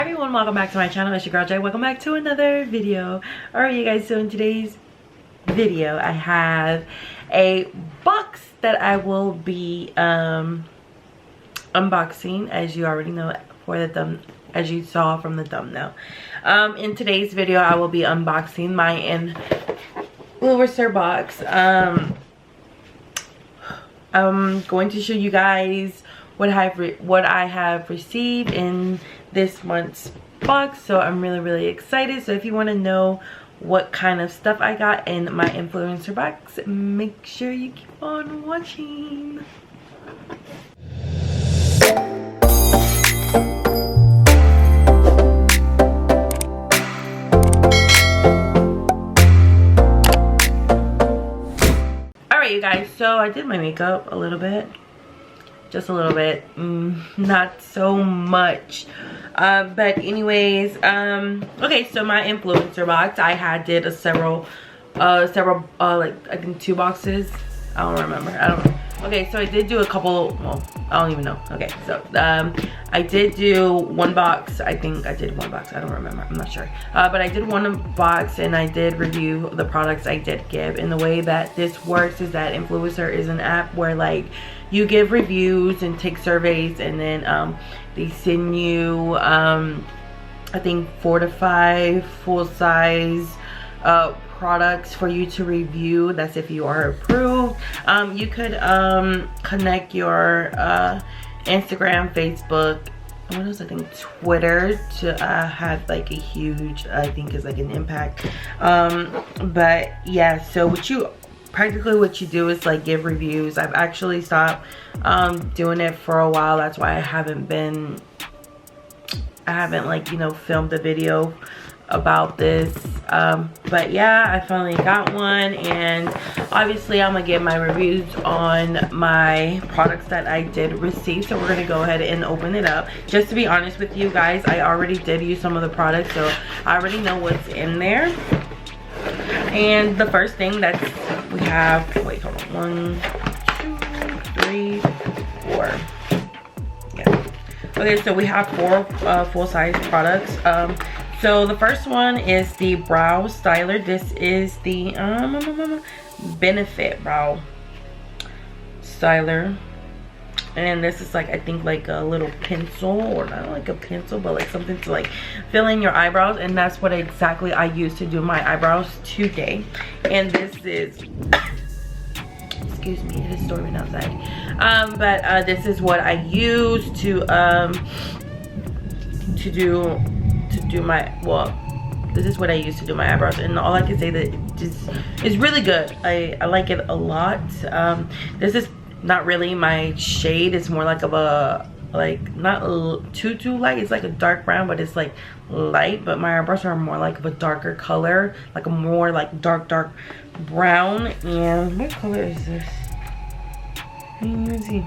Everyone, welcome back to my channel. It's your girl Jay. Welcome back to another video. Alright you guys, so in today's video I have a box that I will be unboxing, as you already know, as you saw from the thumbnail. In today's video I will be unboxing my Influenster box. I'm going to show you guys what I have received in this month's box, so I'm really excited. So if you want to know what kind of stuff I got in my Influencer box, make sure you keep on watching. Alright you guys, so I did my makeup a little bit. Just a little bit, not so much, but anyways, okay, so my Influencer box, I did several like I think 2 boxes. I don't remember. I don't know. Okay, so I did do a couple. Well, I don't even know. Okay, so I did do 1 box. I think I did 1 box. I don't remember. I'm not sure. But I did 1 box and I did review the products I did give. And the way that this works is that Influencer is an app where like you give reviews and take surveys, and then they send you I think 4 to 5 full-size products for you to review. That's if you are approved. You could connect your Instagram, Facebook, what else, I think Twitter, to have like a huge, I think is like an impact. But yeah, so what you do is like give reviews. I've actually stopped doing it for a while. That's why I haven't like, you know, filmed a video about this, but yeah, I finally got one, and obviously I'm gonna give my reviews on my products that I did receive. So we're gonna go ahead and open it up. Just to be honest with you guys, I already did use some of the products, so I already know what's in there. And the first thing that we have, wait, hold on, 1, 2, 3, 4. Yeah. Okay, so we have 4 full-size products. So the first one is the brow styler. This is the Benefit brow styler, and this is like, I think like a little pencil, or not like a pencil, but like something to like fill in your eyebrows, and that's what exactly I used to do my eyebrows today. And this is excuse me, it is storming outside, but this is what I use to do my, well, this is what I use to do my eyebrows, and all I can say that is really good. I like it a lot. This is not really my shade. It's more like of a, like, not too light. It's like a dark brown, but it's like light. But my eyebrows are more like of a darker color, like a more like dark brown. And what color is this? I can't even see.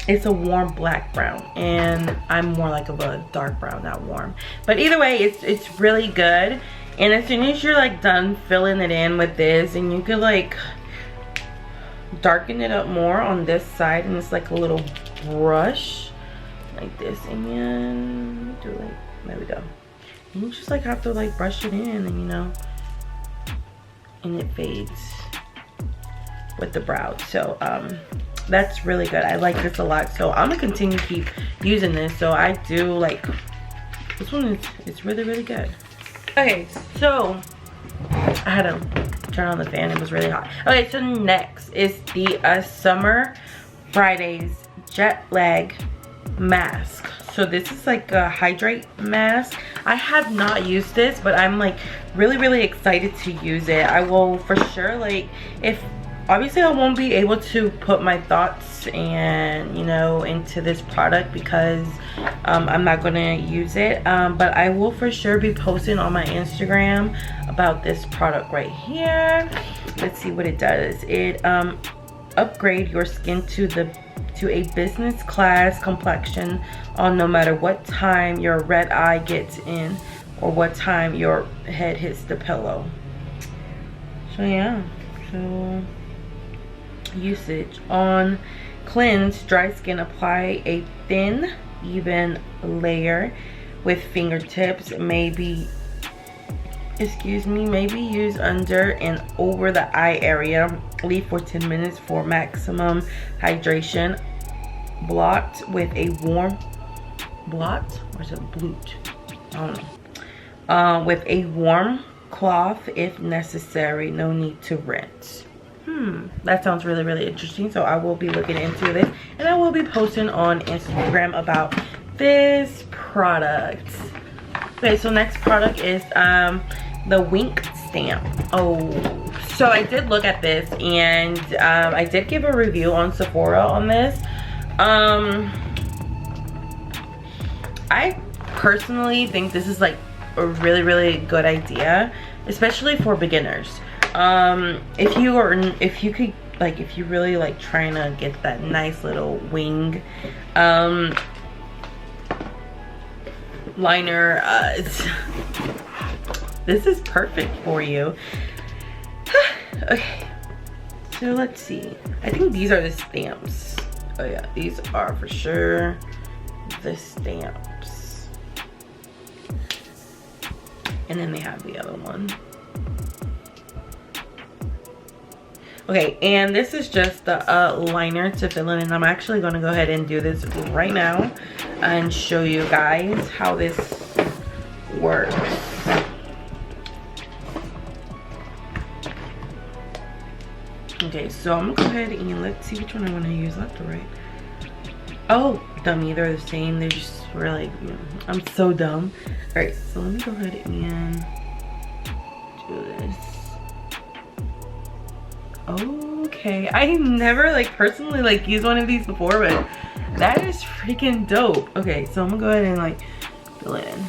It's a warm black brown, and I'm more like of a dark brown, not warm. But either way, it's really good. And as soon as you're like done filling it in with this, and you could like darken it up more on this side, and it's like a little brush like this, and then do like, there we go. And you just like have to like brush it in, and you know, and it fades with the brows. So that's really good. I like this a lot, so I'm gonna continue to keep using this. So I do like this one. It's really good. Okay, so I had to turn on the fan. It was really hot. Okay, so next is the Summer Fridays Jet Lag Mask. So this is like a hydrate mask. I have not used this, but I'm like really excited to use it. I will for sure, like, if obviously I won't be able to put my thoughts and, you know, into this product because I'm not gonna use it, but I will for sure be posting on my Instagram about this product right here. Let's see what it does. It upgrade your skin to a business class complexion on no matter what time your red eye gets in or what time your head hits the pillow. So yeah, so usage on cleanse dry skin, apply a thin, even layer with fingertips. Maybe use under and over the eye area. Leave for 10 minutes for maximum hydration. Blot with a warm with a warm cloth if necessary. No need to rinse. That sounds really, really interesting. So I will be looking into this, and I will be posting on Instagram about this product. Okay, so next product is the Wink stamp. So I did look at this, and I did give a review on Sephora on this. I personally think this is like a really, really good idea, especially for beginners. If you really like trying to get that nice little wing liner, this is perfect for you. Okay, so let's see. I think these are the stamps. Oh yeah, these are for sure the stamps. And then they have the other one. Okay, and this is just the liner to fill in, and I'm actually going to go ahead and do this right now and show you guys how this works. Okay, so I'm gonna go ahead and let's see which one I'm gonna use, left or right. Oh, dummy, they're the same. They're just really, I'm so dumb. All right, so let me go ahead and do this. Okay, I never like personally like used one of these before, but that is freaking dope. Okay, so I'm gonna go ahead and like fill it in.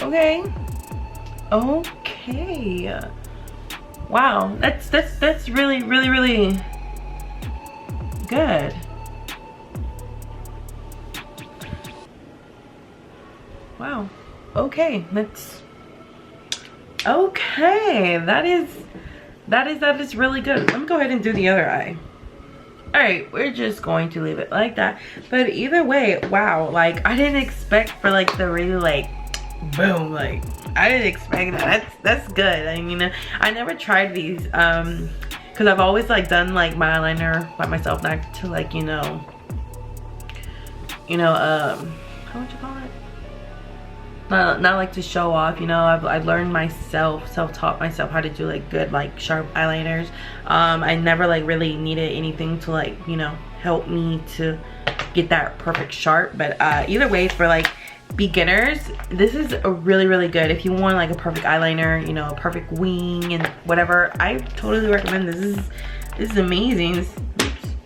Okay. Wow, that's really, really, really good. Wow. Okay, that's okay. That is really good. Let me go ahead and do the other eye. All right, we're just going to leave it like that. But either way, wow, like I didn't expect for like the really like boom, like I didn't expect that. That's good. I mean, I never tried these because I've always like done like my eyeliner by myself, not to like how would you call it, not like to show off. I've learned myself, self-taught myself how to do like good like sharp eyeliners. I never like really needed anything to like help me to get that perfect sharp. But either way, for like beginners, this is a really, really good. If you want like a perfect eyeliner, a perfect wing and whatever, I totally recommend this. This is amazing.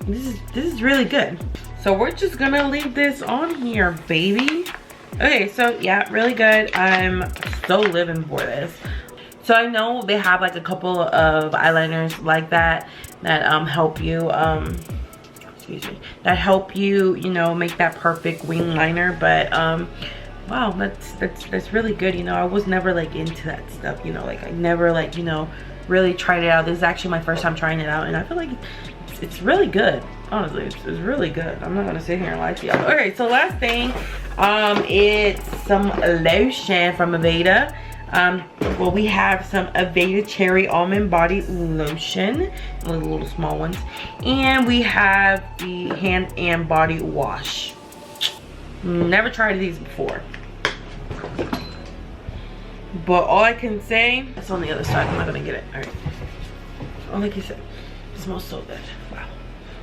This is really good. So we're just gonna leave this on here, baby. Okay, so yeah, really good. I'm so living for this. So I know they have like a couple of eyeliners like that help you that help you make that perfect wing liner. But wow, that's really good. I was never like into that stuff, like I never like really tried it out. This is actually my first time trying it out, and I feel like it's really good. Honestly, it's really good. I'm not gonna sit here and lie to y'all. Okay, so last thing, it's some lotion from Aveda. Well, we have some Aveda Cherry Almond Body Lotion, little small ones, and we have the hand and body wash. Never tried these before, but all I can say, it's on the other side. I'm not gonna get it. All right. Oh, like you said, it smells so good. Wow.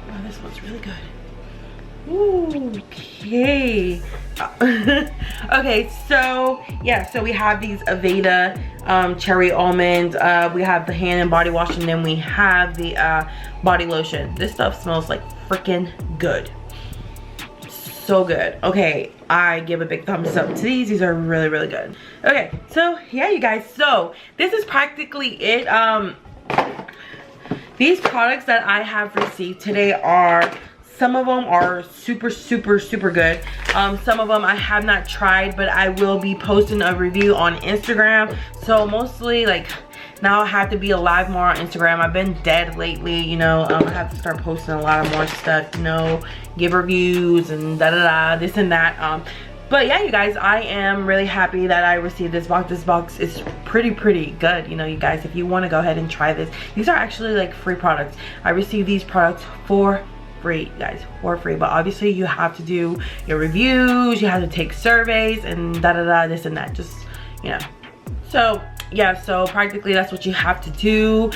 Wow, this smells really good. Okay. Okay, so yeah, so we have these Aveda Cherry Almond. We have the hand and body wash, and then we have the body lotion. This stuff smells like freaking good. So good. Okay, I give a big thumbs up to these. These are really, really good. Okay, so yeah, you guys, so this is practically it. these products that I have received today are, some of them are super good. Some of them I have not tried, but I will be posting a review on Instagram. So mostly like now I have to be alive more on Instagram. I've been dead lately, you know. I have to start posting a lot of more stuff, you know, give reviews and this and that. But yeah, you guys, I am really happy that I received this box. This box is pretty good, you know, you guys. If you want to go ahead and try this, these are actually like free products. I received these products for free, guys, for free. But obviously you have to do your reviews, you have to take surveys and this and that, just, you know. So yeah, so practically that's what you have to do.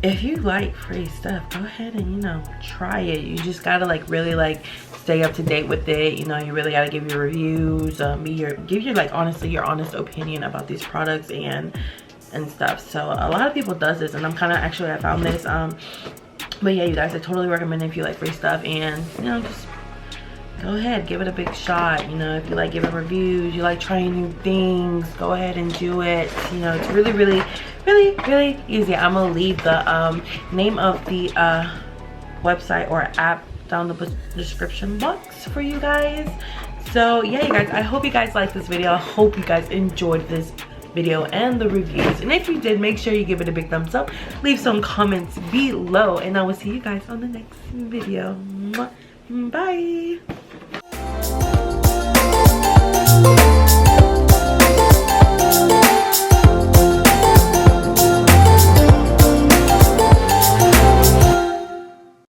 If you like free stuff, go ahead and, you know, try it. You just gotta like really like stay up to date with it, you know. You really gotta give your reviews, give your like honestly your honest opinion about these products and stuff. So a lot of people does this, and I'm kind of actually, I found this. But yeah, you guys, I totally recommend it if you like free stuff, and you know, just go ahead, give it a big shot. You know, if you like giving reviews, you like trying new things, go ahead and do it. You know, it's really easy. I'm gonna leave the name of the website or app down the description box for you guys. So yeah, you guys, I hope you guys liked this video. I hope you guys enjoyed this video and the reviews, and if you did, make sure you give it a big thumbs up, leave some comments below, and I will see you guys on the next video. Bye.